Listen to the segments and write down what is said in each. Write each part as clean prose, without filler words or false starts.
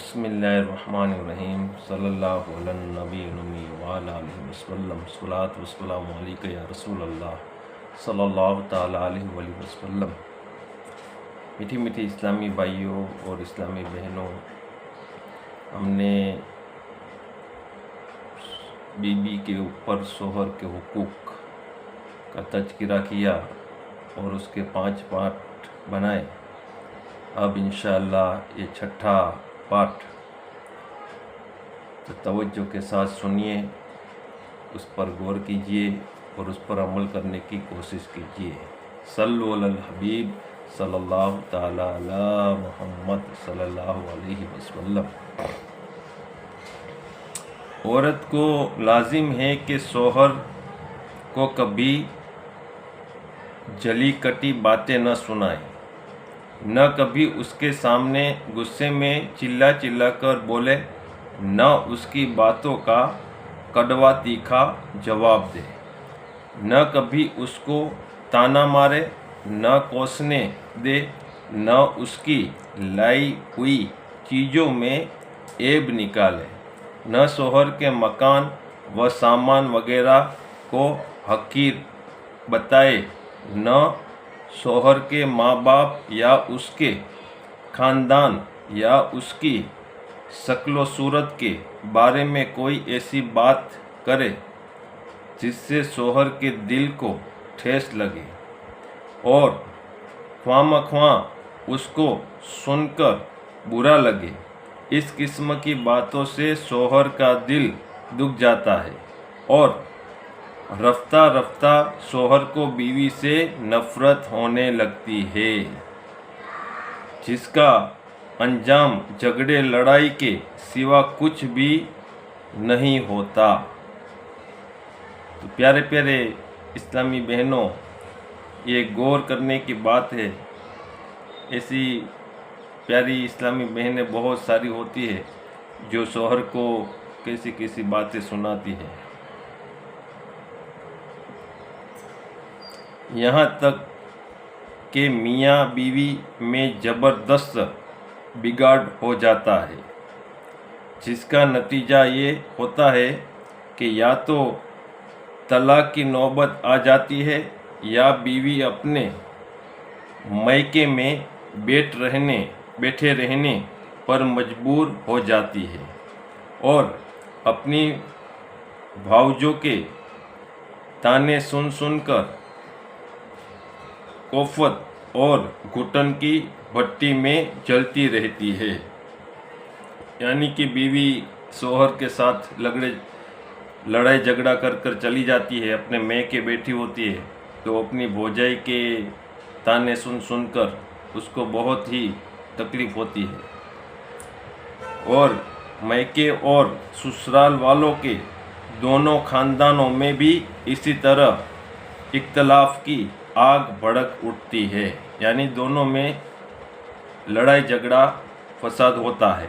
बिस्मिल्लाहिर्रहमानिर्रहीम सल्लल्लाहु अला नबी व अला आलिहि वसल्लम सलात वस्सलामु अलैका या रसूल अल्लाह सल्लल्लाहु ताला अलैहि वसल्लम। मीठी मीठी इस्लामी भाइयों और इस्लामी बहनों, हमने बीबी के ऊपर शोहर के हुकूक का तज़किरा किया और उसके 5 पार्ट बनाए। अब इंशाअल्लाह ये छठा पाठ तो तवज्जो के साथ सुनिए, उस पर गौर कीजिए और उस पर अमल करने की कोशिश कीजिए। सल्लु अलल हबीब सल्लल्लाहु ताला अला मुहम्मद सल्लल्लाहु अलैहि वसल्लम। औरत को लाजिम है कि शौहर को कभी जली कटी बातें न सुनाए, न कभी उसके सामने गुस्से में चिल्ला चिल्ला कर बोले, न उसकी बातों का कड़वा तीखा जवाब दे, न कभी उसको ताना मारे, न कोसने दे, न उसकी लाई हुई चीज़ों में ऐब निकाले, न शौहर के मकान व सामान वगैरह को हकीर बताए, न शौहर के माँ बाप या उसके ख़ानदान या उसकी शक्ल सूरत के बारे में कोई ऐसी बात करे जिससे शौहर के दिल को ठेस लगे और ख्वामख्वाह उसको सुनकर बुरा लगे। इस किस्म की बातों से शौहर का दिल दुख जाता है और रफ्ता रफ्ता शौहर को बीवी से नफ़रत होने लगती है, जिसका अंजाम झगड़े लड़ाई के सिवा कुछ भी नहीं होता। तो प्यारे प्यारे इस्लामी बहनों, ये गौर करने की बात है। ऐसी प्यारी इस्लामी बहनें बहुत सारी होती है जो शौहर को कैसी कैसी बातें सुनाती है। यहाँ तक कि मियाँ बीवी में ज़बरदस्त बिगाड़ हो जाता है, जिसका नतीजा ये होता है कि या तो तलाक की नौबत आ जाती है या बीवी अपने मायके में बैठे रहने पर मजबूर हो जाती है और अपनी भावजों के ताने सुन सुनकर कोफत और घुटन की भट्टी में जलती रहती है। यानी कि बीवी शौहर के साथ लड़ाई झगड़ा कर चली जाती है, अपने मैके बैठी होती है, तो अपनी भौजाई के ताने सुन सुनकर उसको बहुत ही तकलीफ़ होती है और मैके और ससुराल वालों के दोनों ख़ानदानों में भी इसी तरह इख्तलाफ की आग भड़क उठती है। यानी दोनों में लड़ाई झगड़ा फसाद होता है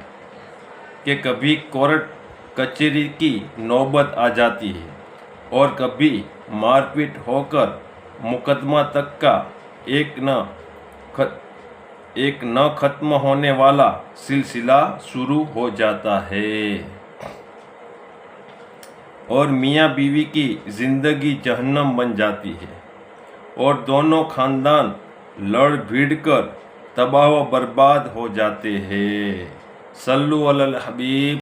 कि कभी कोर्ट कचहरी की नौबत आ जाती है और कभी मारपीट होकर मुकदमा तक का एक न ख़त्म होने वाला सिलसिला शुरू हो जाता है और मियाँ बीवी की ज़िंदगी जहन्नम बन जाती है और दोनों ख़ानदान लड़ भिड़ कर तबाह व बर्बाद हो जाते हैं। सल्लु अलल हबीब।